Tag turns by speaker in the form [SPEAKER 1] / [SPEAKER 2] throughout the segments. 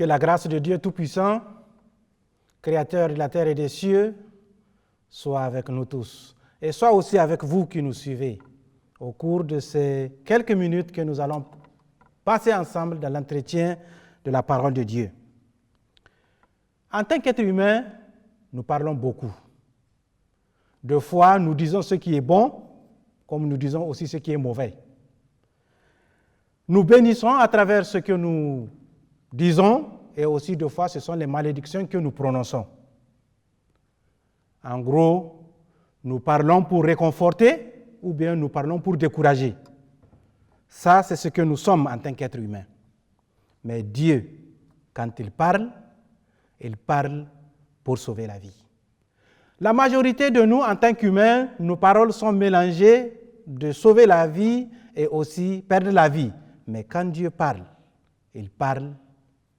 [SPEAKER 1] Que la grâce de Dieu Tout-Puissant, Créateur de la terre et des cieux, soit avec nous tous et soit aussi avec vous qui nous suivez au cours de ces quelques minutes que nous allons passer ensemble dans l'entretien de la parole de Dieu. En tant qu'être humain, nous parlons beaucoup. Deux fois, nous disons ce qui est bon, comme nous disons aussi ce qui est mauvais. Nous bénissons à travers ce que nous disons, et aussi deux fois, ce sont les malédictions que nous prononçons. En gros, nous parlons pour réconforter ou bien nous parlons pour décourager. Ça, c'est ce que nous sommes en tant qu'être humain. Mais Dieu, quand il parle pour sauver la vie. La majorité de nous, en tant qu'humains, nos paroles sont mélangées de sauver la vie et aussi perdre la vie. Mais quand Dieu parle, il parle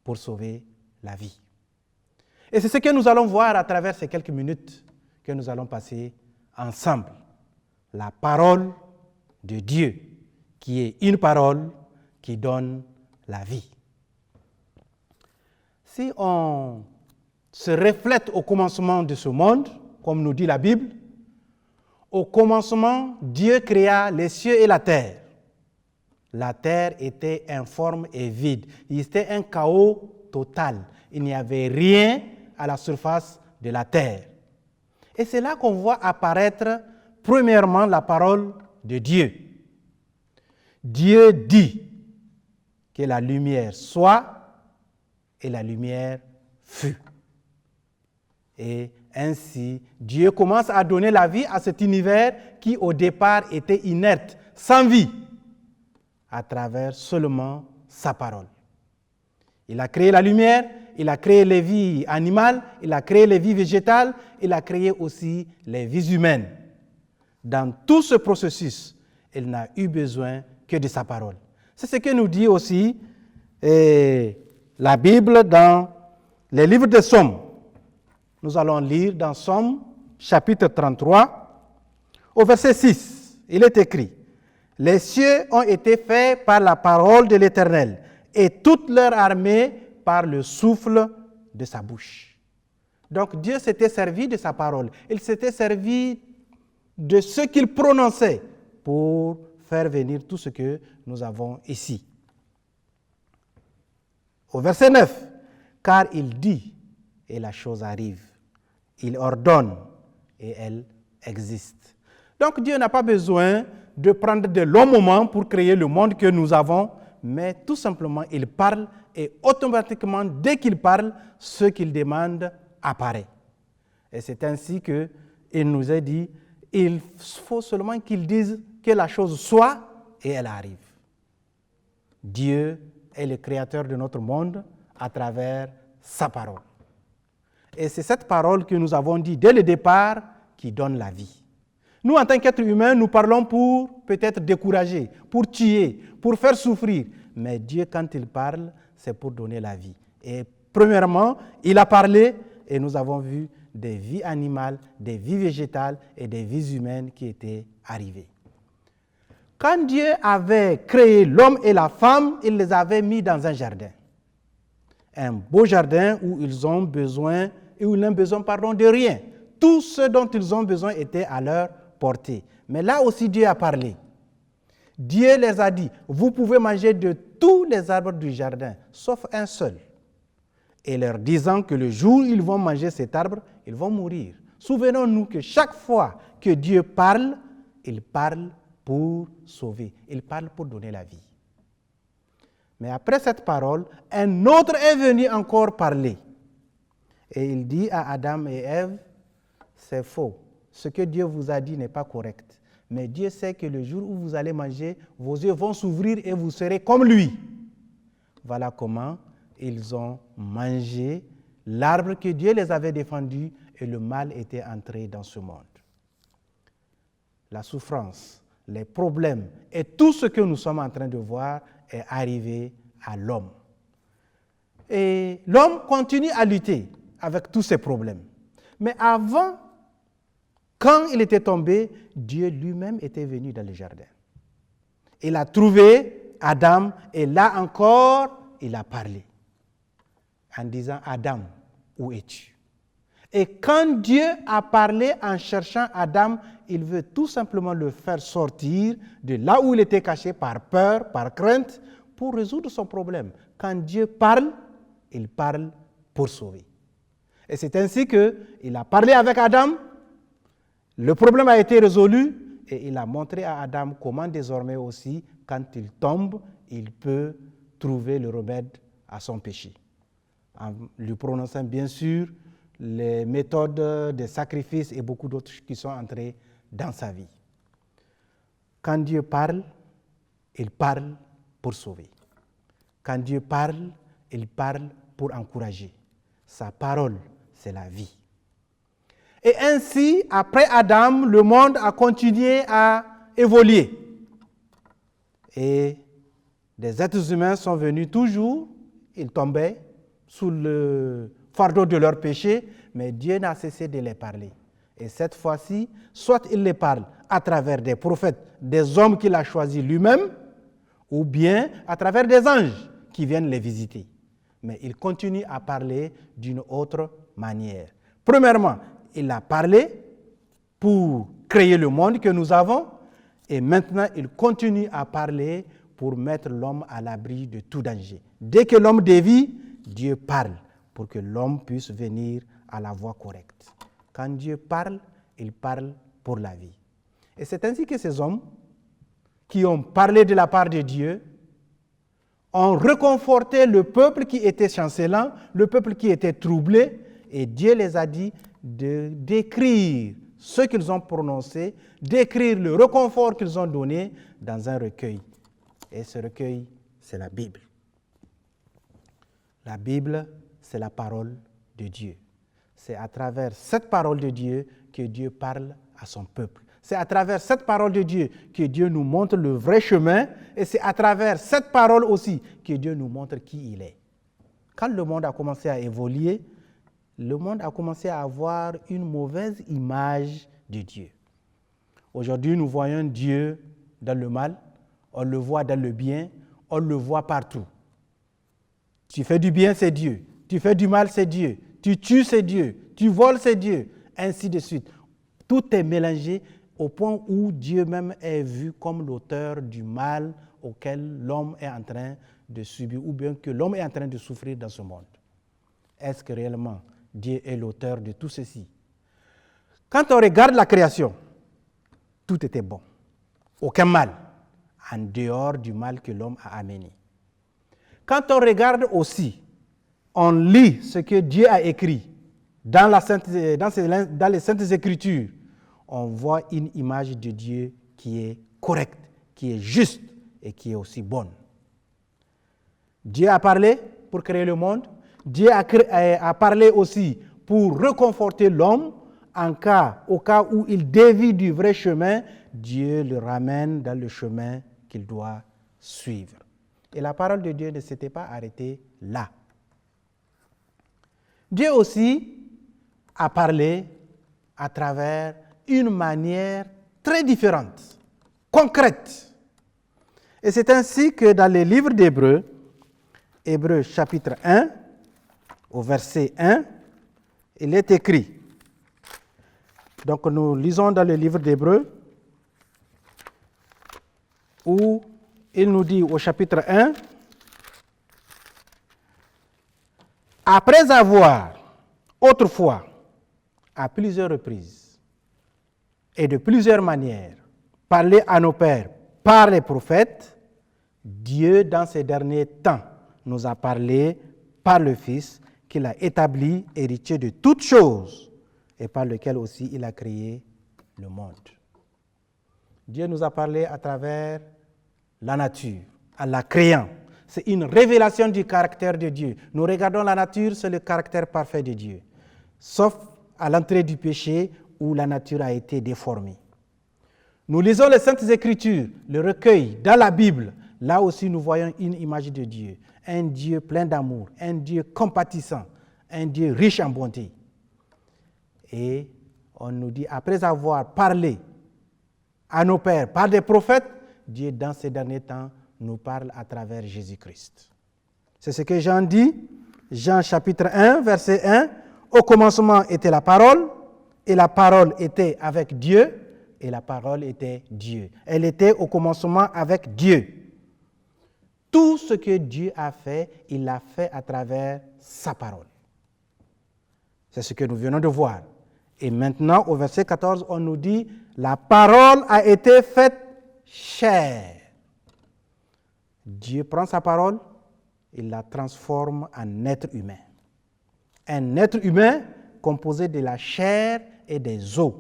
[SPEAKER 1] pour sauver la vie. Et c'est ce que nous allons voir à travers ces quelques minutes que nous allons passer ensemble. La parole de Dieu, qui est une parole qui donne la vie. Si on se reflète au commencement de ce monde, comme nous dit la Bible, au commencement, Dieu créa les cieux et la terre. La terre était informe et vide. C'était un chaos total. Il n'y avait rien à la surface de la terre. Et c'est là qu'on voit apparaître, premièrement, la parole de Dieu. Dieu dit que la lumière soit, et la lumière fut. Et ainsi, Dieu commence à donner la vie à cet univers qui, au départ, était inerte, sans vie, à travers seulement sa parole. Il a créé la lumière, il a créé les vies animales, il a créé les vies végétales, il a créé aussi les vies humaines. Dans tout ce processus, il n'a eu besoin que de sa parole. C'est ce que nous dit aussi la Bible dans les livres des Psaumes. Nous allons lire dans Psaume chapitre 33, au verset 6. Il est écrit: « Les cieux ont été faits par la parole de l'Éternel, et toute leur armée par le souffle de sa bouche. » Donc Dieu s'était servi de sa parole. Il s'était servi de ce qu'il prononçait pour faire venir tout ce que nous avons ici. Au verset 9, « Car il dit, et la chose arrive. Il ordonne, et elle existe. » Donc Dieu n'a pas besoin de prendre de longs moments pour créer le monde que nous avons, mais tout simplement, il parle et automatiquement, dès qu'il parle, ce qu'il demande apparaît. Et c'est ainsi qu'il nous est dit, il faut seulement qu'il dise que la chose soit et elle arrive. Dieu est le créateur de notre monde à travers sa parole. Et c'est cette parole que nous avons dit dès le départ qui donne la vie. Nous, en tant qu'êtres humains, nous parlons pour peut-être décourager, pour tuer, pour faire souffrir. Mais Dieu, quand il parle, c'est pour donner la vie. Et premièrement, il a parlé et nous avons vu des vies animales, des vies végétales et des vies humaines qui étaient arrivées. Quand Dieu avait créé l'homme et la femme, il les avait mis dans un jardin. Un beau jardin où ils n'ont besoin de rien. Tout ce dont ils ont besoin était à leur portée. Mais là aussi, Dieu a parlé. Dieu les a dit, vous pouvez manger de tous les arbres du jardin, sauf un seul. Et leur disant que le jour où ils vont manger cet arbre, ils vont mourir. Souvenons-nous que chaque fois que Dieu parle, il parle pour sauver. Il parle pour donner la vie. Mais après cette parole, un autre est venu encore parler. Et il dit à Adam et Ève, c'est faux. Ce que Dieu vous a dit n'est pas correct. Mais Dieu sait que le jour où vous allez manger, vos yeux vont s'ouvrir et vous serez comme lui. Voilà comment ils ont mangé l'arbre que Dieu les avait défendu et le mal était entré dans ce monde. La souffrance, les problèmes et tout ce que nous sommes en train de voir est arrivé à l'homme. Et l'homme continue à lutter avec tous ces problèmes. Mais avant, quand il était tombé, Dieu lui-même était venu dans le jardin. Il a trouvé Adam et là encore, il a parlé. en disant « Adam, où es-tu » Et quand Dieu a parlé en cherchant Adam, il veut tout simplement le faire sortir de là où il était caché par peur, par crainte, pour résoudre son problème. Quand Dieu parle, il parle pour sauver. Et c'est ainsi qu'il a parlé avec Adam, le problème a été résolu et il a montré à Adam comment désormais aussi, quand il tombe, il peut trouver le remède à son péché. En lui prononçant bien sûr les méthodes des sacrifices et beaucoup d'autres qui sont entrées dans sa vie. Quand Dieu parle, il parle pour sauver. Quand Dieu parle, il parle pour encourager. Sa parole, c'est la vie. Et ainsi, après Adam, le monde a continué à évoluer. Et des êtres humains sont venus toujours, ils tombaient sous le fardeau de leur péché, mais Dieu n'a cessé de les parler. Et cette fois-ci, soit il les parle à travers des prophètes, des hommes qu'il a choisis lui-même, ou bien à travers des anges qui viennent les visiter. Mais il continue à parler d'une autre manière. Premièrement, il a parlé pour créer le monde que nous avons, et maintenant il continue à parler pour mettre l'homme à l'abri de tout danger. Dès que l'homme dévie, Dieu parle pour que l'homme puisse venir à la voie correcte. Quand Dieu parle, il parle pour la vie. Et c'est ainsi que ces hommes qui ont parlé de la part de Dieu ont réconforté le peuple qui était chancelant, le peuple qui était troublé, et Dieu les a dit de d'écrire ce qu'ils ont prononcé, d'écrire le réconfort qu'ils ont donné dans un recueil. Et ce recueil, c'est la Bible. La Bible, c'est la parole de Dieu. C'est à travers cette parole de Dieu que Dieu parle à son peuple. C'est à travers cette parole de Dieu que Dieu nous montre le vrai chemin, et c'est à travers cette parole aussi que Dieu nous montre qui il est. Quand le monde a commencé à évoluer, le monde a commencé à avoir une mauvaise image de Dieu. Aujourd'hui, nous voyons Dieu dans le mal, on le voit dans le bien, on le voit partout. Tu fais du bien, c'est Dieu. Tu fais du mal, c'est Dieu. Tu tues, c'est Dieu. Tu voles, c'est Dieu. Ainsi de suite. Tout est mélangé au point où Dieu même est vu comme l'auteur du mal auquel l'homme est en train de subir, ou bien que l'homme est en train de souffrir dans ce monde. Est-ce que réellement Dieu est l'auteur de tout ceci? Quand on regarde la création, tout était bon. Aucun mal, en dehors du mal que l'homme a amené. Quand on regarde aussi, on lit ce que Dieu a écrit dans les Saintes Écritures, on voit une image de Dieu qui est correcte, qui est juste et qui est aussi bonne. Dieu a parlé pour créer le monde. Dieu a parlé aussi pour réconforter l'homme au cas où il dévie du vrai chemin. Dieu le ramène dans le chemin qu'il doit suivre. Et la parole de Dieu ne s'était pas arrêtée là. Dieu aussi a parlé à travers une manière très différente, concrète. Et c'est ainsi que dans les livres d'Hébreux, Hébreux chapitre 1, au verset 1, il est écrit. Donc nous lisons dans le livre d'Hébreux, où il nous dit au chapitre 1, « Après avoir autrefois, à plusieurs reprises et de plusieurs manières, parlé à nos pères par les prophètes, Dieu, dans ces derniers temps, nous a parlé par le Fils qu'il a établi héritier de toutes choses et par lequel aussi il a créé le monde. » Dieu nous a parlé à travers la nature, en la créant. C'est une révélation du caractère de Dieu. Nous regardons la nature, c'est le caractère parfait de Dieu. Sauf à l'entrée du péché où la nature a été déformée. Nous lisons les Saintes Écritures, le recueil dans la Bible. Là aussi, nous voyons une image de Dieu. Un Dieu plein d'amour, un Dieu compatissant, un Dieu riche en bonté. Et on nous dit, après avoir parlé à nos pères par des prophètes, Dieu, dans ces derniers temps, nous parle à travers Jésus-Christ. C'est ce que Jean dit Jean chapitre 1, verset 1, « Au commencement était la parole, et la parole était avec Dieu, et la parole était Dieu. » Elle était au commencement avec Dieu. Tout ce que Dieu a fait, il l'a fait à travers sa parole. C'est ce que nous venons de voir. Et maintenant, au verset 14, on nous dit, « La parole a été faite chair. » Dieu prend sa parole, il la transforme en être humain. Un être humain composé de la chair et des os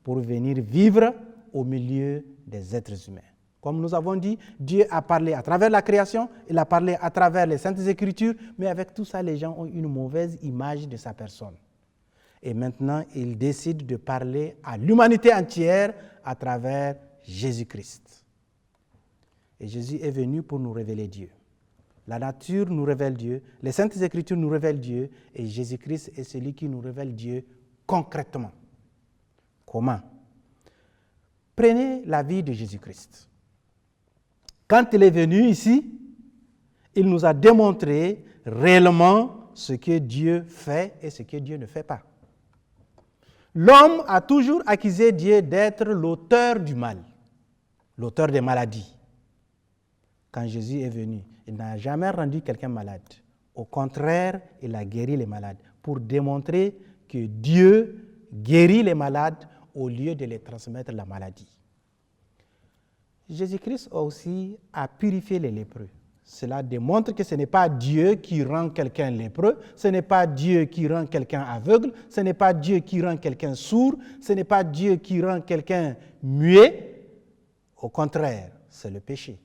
[SPEAKER 1] pour venir vivre au milieu des êtres humains. Comme nous avons dit, Dieu a parlé à travers la création, il a parlé à travers les Saintes Écritures, mais avec tout ça, les gens ont une mauvaise image de sa personne. Et maintenant, il décide de parler à l'humanité entière à travers Jésus-Christ. Et Jésus est venu pour nous révéler Dieu. La nature nous révèle Dieu, les Saintes Écritures nous révèlent Dieu, et Jésus-Christ est celui qui nous révèle Dieu concrètement. Comment? Prenez la vie de Jésus-Christ. Quand il est venu ici, il nous a démontré réellement ce que Dieu fait et ce que Dieu ne fait pas. L'homme a toujours accusé Dieu d'être l'auteur du mal, l'auteur des maladies. Quand Jésus est venu, il n'a jamais rendu quelqu'un malade. Au contraire, il a guéri les malades pour démontrer que Dieu guérit les malades au lieu de les transmettre la maladie. Jésus-Christ aussi a purifié les lépreux. Cela démontre que ce n'est pas Dieu qui rend quelqu'un lépreux, ce n'est pas Dieu qui rend quelqu'un aveugle, ce n'est pas Dieu qui rend quelqu'un sourd, ce n'est pas Dieu qui rend quelqu'un muet. Au contraire, c'est le péché.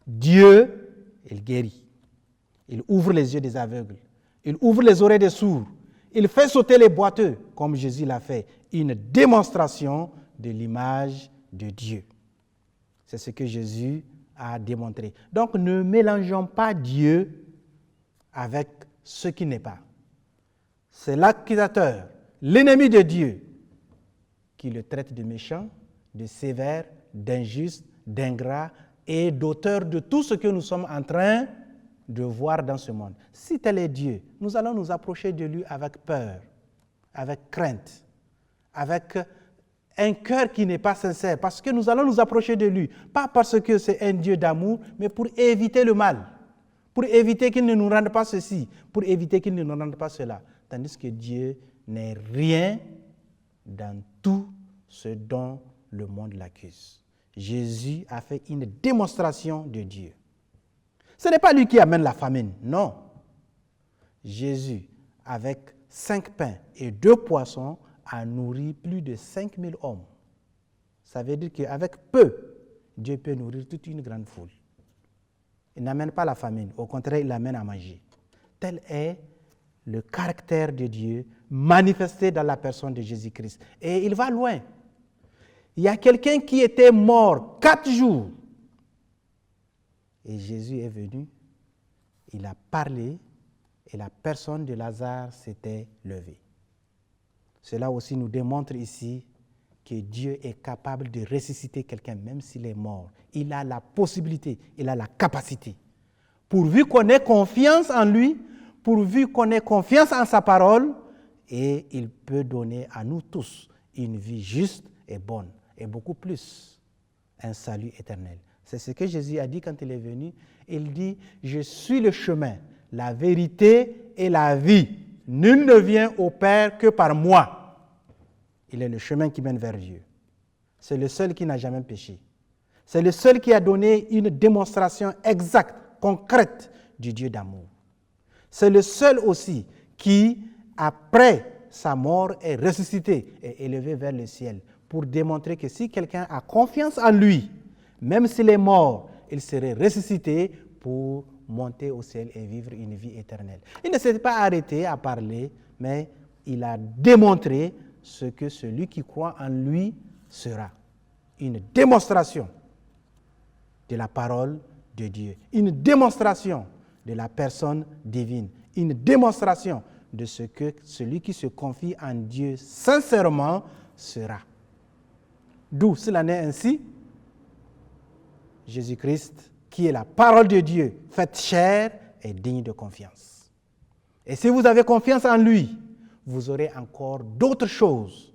[SPEAKER 1] Dieu, il guérit. Il ouvre les yeux des aveugles. Il ouvre les oreilles des sourds. Il fait sauter les boiteux, comme Jésus l'a fait. Une démonstration de l'image de Dieu. C'est ce que Jésus a démontré. Donc, ne mélangeons pas Dieu avec ce qui n'est pas. C'est l'accusateur, l'ennemi de Dieu, qui le traite de méchant, de sévère, d'injuste, d'ingrat et d'auteur de tout ce que nous sommes en train de voir dans ce monde. Si tel est Dieu, nous allons nous approcher de lui avec peur, avec crainte, avec un cœur qui n'est pas sincère, parce que nous allons nous approcher de lui, pas parce que c'est un Dieu d'amour, mais pour éviter le mal, pour éviter qu'il ne nous rende pas ceci, pour éviter qu'il ne nous rende pas cela. Tandis que Dieu n'est rien dans tout ce dont le monde l'accuse. Jésus a fait une démonstration de Dieu. Ce n'est pas lui qui amène la famine, non. Jésus, avec 5 pains et 2 poissons, a nourri plus de 5000 hommes. Ça veut dire qu'avec peu, Dieu peut nourrir toute une grande foule. Il n'amène pas la famine, au contraire, il l'amène à manger. Tel est le caractère de Dieu manifesté dans la personne de Jésus-Christ. Et il va loin. Il y a quelqu'un qui était mort 4 jours. Et Jésus est venu, il a parlé, et la personne de Lazare s'était levée. Cela aussi nous démontre ici que Dieu est capable de ressusciter quelqu'un, même s'il est mort. Il a la possibilité, il a la capacité. Pourvu qu'on ait confiance en lui, pourvu qu'on ait confiance en sa parole, et il peut donner à nous tous une vie juste et bonne, et beaucoup plus, un salut éternel. C'est ce que Jésus a dit quand il est venu. Il dit, « Je suis le chemin, la vérité et la vie. Nul ne vient au Père que par moi. » Il est le chemin qui mène vers Dieu. C'est le seul qui n'a jamais péché. C'est le seul qui a donné une démonstration exacte, concrète du Dieu d'amour. C'est le seul aussi qui, après sa mort, est ressuscité et élevé vers le ciel pour démontrer que si quelqu'un a confiance en lui, même s'il est mort, il serait ressuscité pour monter au ciel et vivre une vie éternelle. Il ne s'est pas arrêté à parler, mais il a démontré ce que celui qui croit en lui sera. Une démonstration de la parole de Dieu, une démonstration de la personne divine, une démonstration de ce que celui qui se confie en Dieu sincèrement sera. D'où, s'il en est ainsi, Jésus-Christ, qui est la parole de Dieu faite chair, est digne de confiance. Et si vous avez confiance en lui, vous aurez encore d'autres choses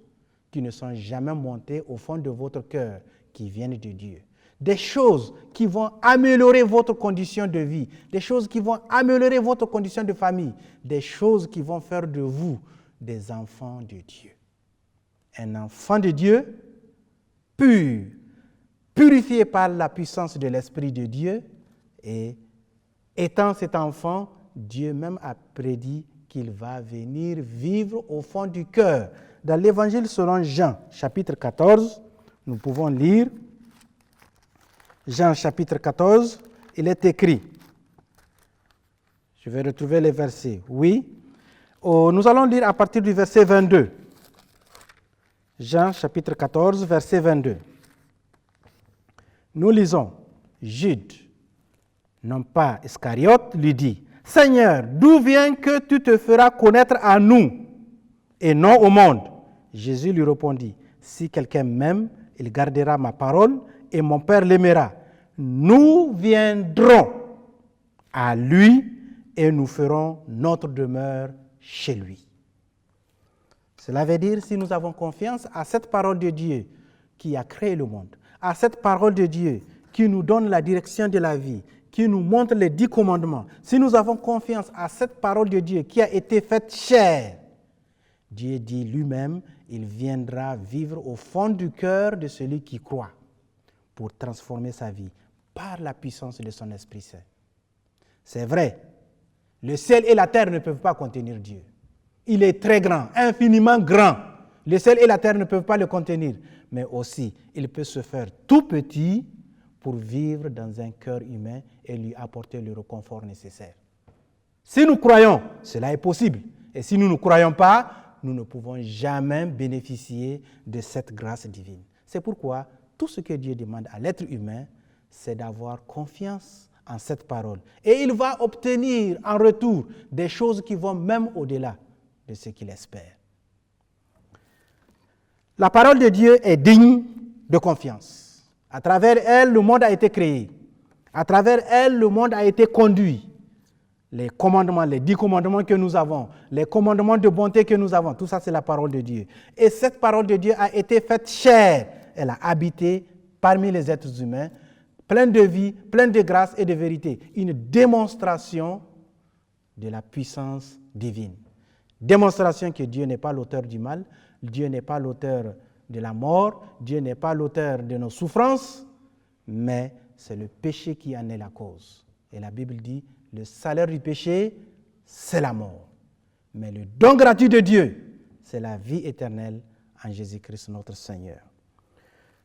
[SPEAKER 1] qui ne sont jamais montées au fond de votre cœur, qui viennent de Dieu. Des choses qui vont améliorer votre condition de vie, des choses qui vont améliorer votre condition de famille, des choses qui vont faire de vous des enfants de Dieu. Un enfant de Dieu, pur, purifié par la puissance de l'Esprit de Dieu, et étant cet enfant, Dieu même a prédit qu'il va venir vivre au fond du cœur. Dans l'Évangile selon Jean, chapitre 14, nous pouvons lire, Jean chapitre 14, il est écrit, je vais retrouver les versets, oui, nous allons lire à partir du verset 22. Jean chapitre 14, verset 22. Nous lisons, Jude, non pas Iscariote, lui dit, « Seigneur, d'où vient que tu te feras connaître à nous et non au monde ?» Jésus lui répondit, « Si quelqu'un m'aime, il gardera ma parole et mon Père l'aimera. Nous viendrons à lui et nous ferons notre demeure chez lui. » Cela veut dire, si nous avons confiance à cette parole de Dieu qui a créé le monde, à cette parole de Dieu qui nous donne la direction de la vie, qui nous montre les 10 commandements, si nous avons confiance à cette parole de Dieu qui a été faite chair, Dieu dit lui-même, il viendra vivre au fond du cœur de celui qui croit pour transformer sa vie par la puissance de son Esprit Saint. C'est vrai, le ciel et la terre ne peuvent pas contenir Dieu. Il est très grand, infiniment grand. Le ciel et la terre ne peuvent pas le contenir, mais aussi, il peut se faire tout petit pour vivre dans un cœur humain et lui apporter le réconfort nécessaire. Si nous croyons, cela est possible. Et si nous ne croyons pas, nous ne pouvons jamais bénéficier de cette grâce divine. C'est pourquoi tout ce que Dieu demande à l'être humain, c'est d'avoir confiance en cette parole. Et il va obtenir en retour des choses qui vont même au-delà de ce qu'il espère. La parole de Dieu est digne de confiance. À travers elle, le monde a été créé. À travers elle, le monde a été conduit. Les commandements, les 10 commandements que nous avons, les commandements de bonté que nous avons, tout ça c'est la parole de Dieu. Et cette parole de Dieu a été faite chair. Elle a habité parmi les êtres humains, pleine de vie, pleine de grâce et de vérité. Une démonstration de la puissance divine. Démonstration que Dieu n'est pas l'auteur du mal, Dieu n'est pas l'auteur de la mort, Dieu n'est pas l'auteur de nos souffrances, mais c'est le péché qui en est la cause. Et la Bible dit, le salaire du péché, c'est la mort. Mais le don gratuit de Dieu, c'est la vie éternelle en Jésus-Christ notre Seigneur.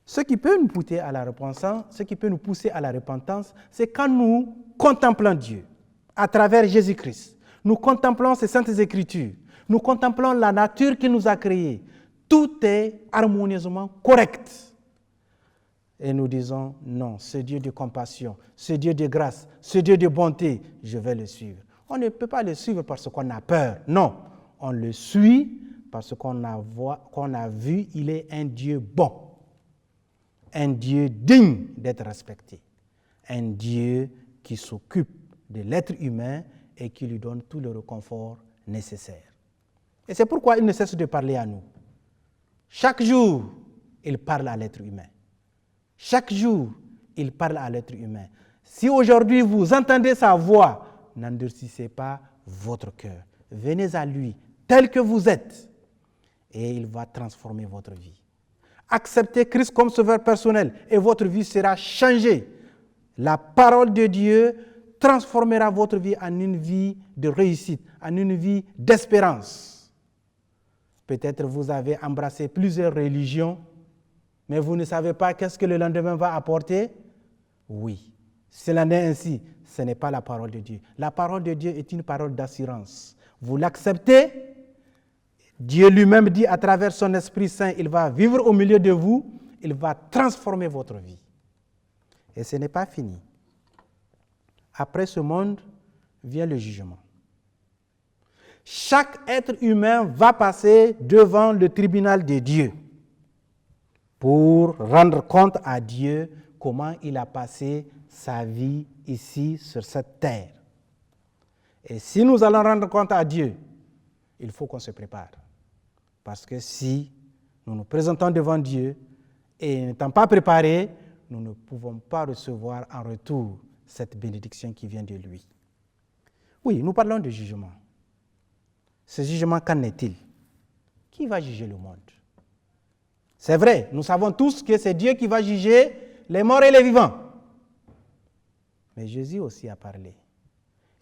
[SPEAKER 1] Ce qui peut nous pousser à la repentance, c'est quand nous contemplons Dieu à travers Jésus-Christ. Nous contemplons ces saintes Écritures. Nous contemplons la nature qui nous a créés. Tout est harmonieusement correct. Et nous disons, non, ce Dieu de compassion, ce Dieu de grâce, ce Dieu de bonté, je vais le suivre. On ne peut pas le suivre parce qu'on a peur. Non, on le suit parce qu'on a vu, il est un Dieu bon. Un Dieu digne d'être respecté. Un Dieu qui s'occupe de l'être humain et qui lui donne tout le réconfort nécessaire. Et c'est pourquoi il ne cesse de parler à nous. Chaque jour, il parle à l'être humain. Chaque jour, il parle à l'être humain. Si aujourd'hui vous entendez sa voix, n'endurcissez pas votre cœur. Venez à lui, tel que vous êtes, et il va transformer votre vie. Acceptez Christ comme sauveur personnel et votre vie sera changée. La parole de Dieu transformera votre vie en une vie de réussite, en une vie d'espérance. Peut-être vous avez embrassé plusieurs religions, mais vous ne savez pas qu'est-ce que le lendemain va apporter? Oui, cela n'est ainsi. Ce n'est pas la parole de Dieu. La parole de Dieu est une parole d'assurance. Vous l'acceptez, Dieu lui-même dit à travers son Esprit Saint, il va vivre au milieu de vous, il va transformer votre vie. Et ce n'est pas fini. Après ce monde vient le jugement. Chaque être humain va passer devant le tribunal de Dieu pour rendre compte à Dieu comment il a passé sa vie ici sur cette terre. Et si nous allons rendre compte à Dieu, il faut qu'on se prépare. Parce que si nous nous présentons devant Dieu et n'étant pas préparés, nous ne pouvons pas recevoir en retour cette bénédiction qui vient de lui. Oui, nous parlons de jugement. Ce jugement, qu'en est-il? Qui va juger le monde? C'est vrai, nous savons tous que c'est Dieu qui va juger les morts et les vivants. Mais Jésus aussi a parlé.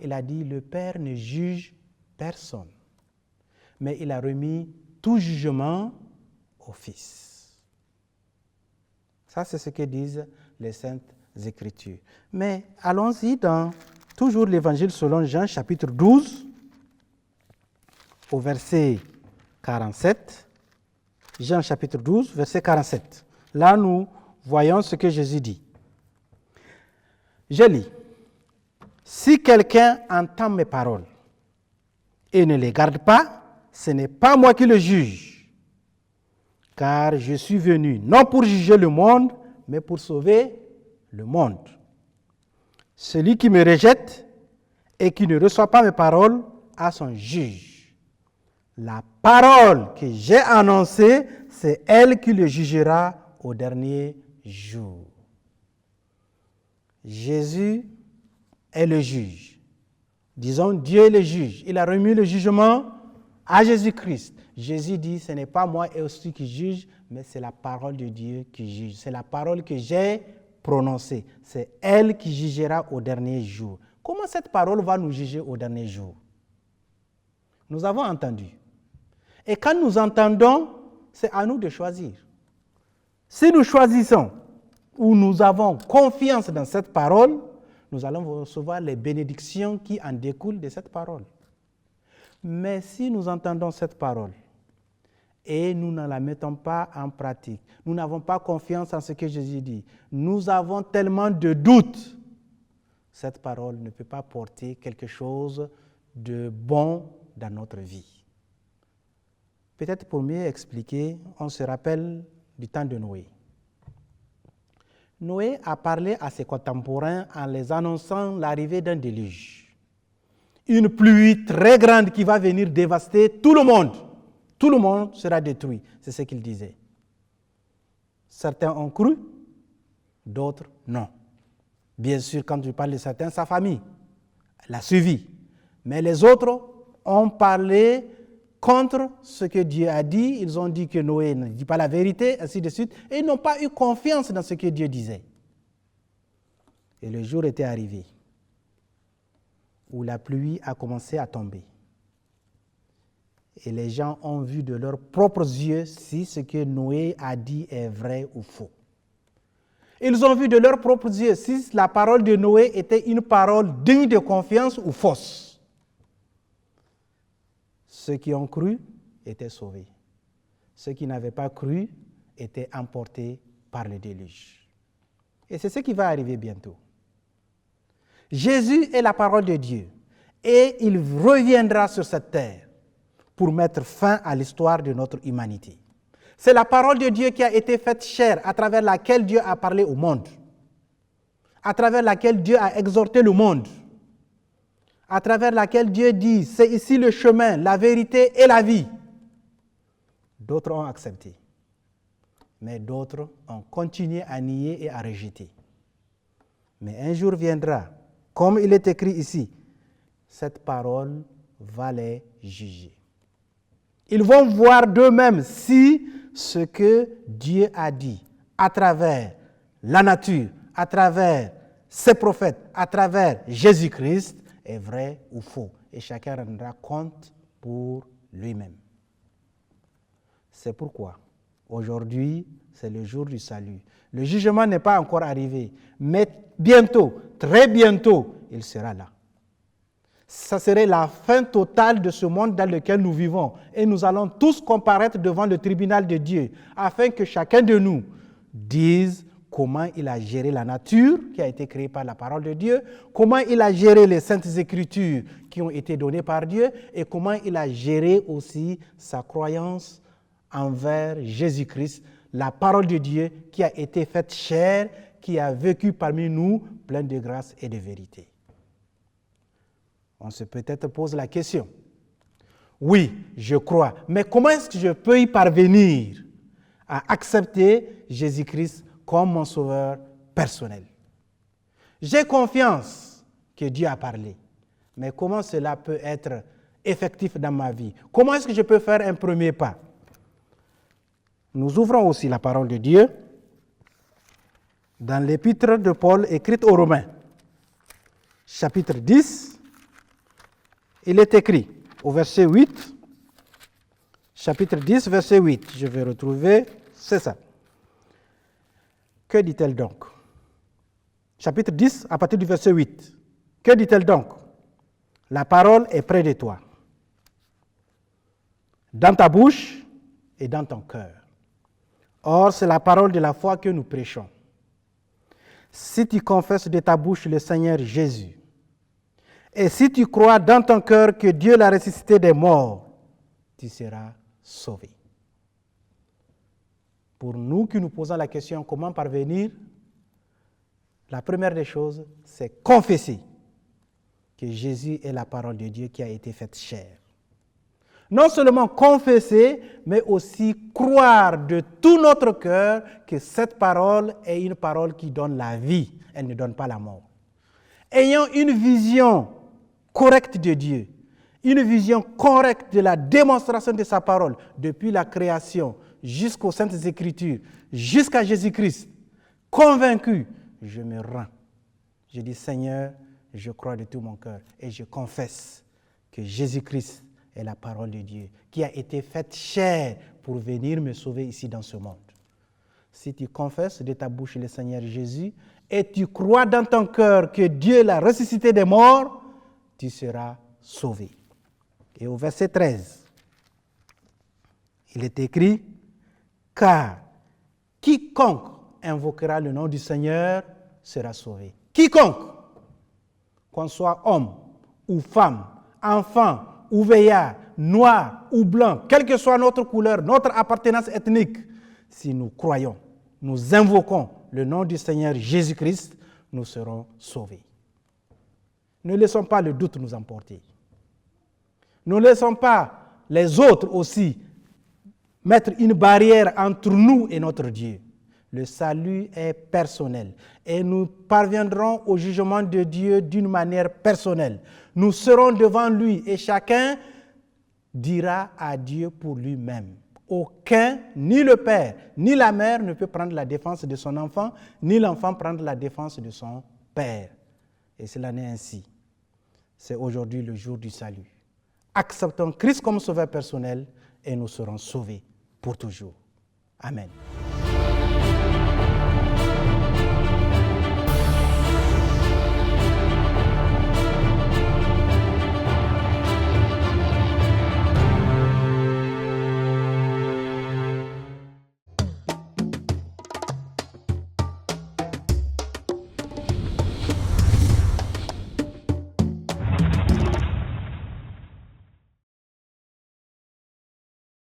[SPEAKER 1] Il a dit, le Père ne juge personne, mais il a remis tout jugement au Fils. Ça, c'est ce que disent les Saintes Écritures. Mais allons-y dans toujours l'Évangile selon Jean, chapitre 12, au verset 47. Jean, chapitre 12, verset 47. Là, nous voyons ce que Jésus dit. Je lis. Si quelqu'un entend mes paroles et ne les garde pas, ce n'est pas moi qui le juge, car je suis venu non pour juger le monde, mais pour sauver le monde. Celui qui me rejette et qui ne reçoit pas mes paroles a son juge. La parole que j'ai annoncée, c'est elle qui le jugera au dernier jour. Jésus est le juge. Disons, Dieu est le juge. Il a remis le jugement à Jésus-Christ. Jésus dit, ce n'est pas moi aussi qui juge, mais c'est la parole de Dieu qui juge. C'est la parole que j'ai prononcée. C'est elle qui jugera au dernier jour. Comment cette parole va nous juger au dernier jour? Nous avons entendu. Et quand nous entendons, c'est à nous de choisir. Si nous choisissons ou nous avons confiance dans cette parole, nous allons recevoir les bénédictions qui en découlent de cette parole. Mais si nous entendons cette parole et nous ne la mettons pas en pratique, nous n'avons pas confiance en ce que Jésus dit, nous avons tellement de doutes, cette parole ne peut pas porter quelque chose de bon dans notre vie. Peut-être pour mieux expliquer, on se rappelle du temps de Noé. Noé a parlé à ses contemporains en les annonçant l'arrivée d'un déluge. Une pluie très grande qui va venir dévaster tout le monde. Tout le monde sera détruit, c'est ce qu'il disait. Certains ont cru, d'autres non. Bien sûr, quand je parle de certains, sa famille l'a suivi. Mais les autres ont parlé contre ce que Dieu a dit. Ils ont dit que Noé ne dit pas la vérité, ainsi de suite. Et ils n'ont pas eu confiance dans ce que Dieu disait. Et le jour était arrivé où la pluie a commencé à tomber. Et les gens ont vu de leurs propres yeux si ce que Noé a dit est vrai ou faux. Ils ont vu de leurs propres yeux si la parole de Noé était une parole digne de confiance ou fausse. Ceux qui ont cru étaient sauvés. Ceux qui n'avaient pas cru étaient emportés par le déluge. Et c'est ce qui va arriver bientôt. Jésus est la parole de Dieu et il reviendra sur cette terre pour mettre fin à l'histoire de notre humanité. C'est la parole de Dieu qui a été faite chair, à travers laquelle Dieu a parlé au monde, à travers laquelle Dieu a exhorté le monde, à travers laquelle Dieu dit, c'est ici le chemin, la vérité et la vie. D'autres ont accepté, mais d'autres ont continué à nier et à rejeter. Mais un jour viendra, comme il est écrit ici, cette parole va les juger. Ils vont voir d'eux-mêmes si ce que Dieu a dit à travers la nature, à travers ses prophètes, à travers Jésus-Christ est vrai ou faux. Et chacun rendra compte pour lui-même. C'est pourquoi aujourd'hui, c'est le jour du salut. Le jugement n'est pas encore arrivé, mais bientôt, très bientôt, il sera là. Ça serait la fin totale de ce monde dans lequel nous vivons. Et nous allons tous comparaître devant le tribunal de Dieu, afin que chacun de nous dise comment il a géré la nature qui a été créée par la parole de Dieu, comment il a géré les saintes écritures qui ont été données par Dieu, et comment il a géré aussi sa croyance envers Jésus-Christ, la parole de Dieu qui a été faite chair, qui a vécu parmi nous plein de grâce et de vérité. On se peut-être pose la question. Oui, je crois, mais comment est-ce que je peux y parvenir à accepter Jésus-Christ comme mon sauveur personnel? J'ai confiance que Dieu a parlé, mais comment cela peut être effectif dans ma vie? Comment est-ce que je peux faire un premier pas? Nous ouvrons aussi la parole de Dieu dans l'épître de Paul écrite aux Romains, chapitre 10. Il est écrit au verset 8, chapitre 10, verset 8. Je vais retrouver, c'est ça. Que dit-elle donc? Chapitre 10, à partir du verset 8. Que dit-elle donc? La parole est près de toi, dans ta bouche et dans ton cœur. Or, c'est la parole de la foi que nous prêchons. Si tu confesses de ta bouche le Seigneur Jésus, et si tu crois dans ton cœur que Dieu l'a ressuscité des morts, tu seras sauvé. Pour nous qui nous posons la question comment parvenir, la première des choses, c'est confesser que Jésus est la parole de Dieu qui a été faite chair. Non seulement confesser, mais aussi croire de tout notre cœur que cette parole est une parole qui donne la vie, elle ne donne pas la mort. Ayant une vision correcte de Dieu, une vision correcte de la démonstration de sa parole, depuis la création jusqu'aux Saintes Écritures, jusqu'à Jésus-Christ, convaincu, je me rends. Je dis, Seigneur, je crois de tout mon cœur et je confesse que Jésus-Christ est la parole de Dieu qui a été faite chair pour venir me sauver ici dans ce monde. Si tu confesses de ta bouche le Seigneur Jésus et tu crois dans ton cœur que Dieu l'a ressuscité des morts, tu seras sauvé. Et au verset 13, il est écrit, car quiconque invoquera le nom du Seigneur sera sauvé. Quiconque, qu'on soit homme ou femme, enfant ou vieillard, noir ou blanc, quelle que soit notre couleur, notre appartenance ethnique, si nous croyons, nous invoquons le nom du Seigneur Jésus-Christ, nous serons sauvés. Ne laissons pas le doute nous emporter. Ne laissons pas les autres aussi mettre une barrière entre nous et notre Dieu. Le salut est personnel et nous parviendrons au jugement de Dieu d'une manière personnelle. Nous serons devant lui et chacun dira à Dieu pour lui-même. Aucun, ni le père, ni la mère ne peut prendre la défense de son enfant, ni l'enfant prendre la défense de son père. Et cela n'est ainsi. C'est aujourd'hui le jour du salut. Acceptons Christ comme sauveur personnel et nous serons sauvés pour toujours. Amen.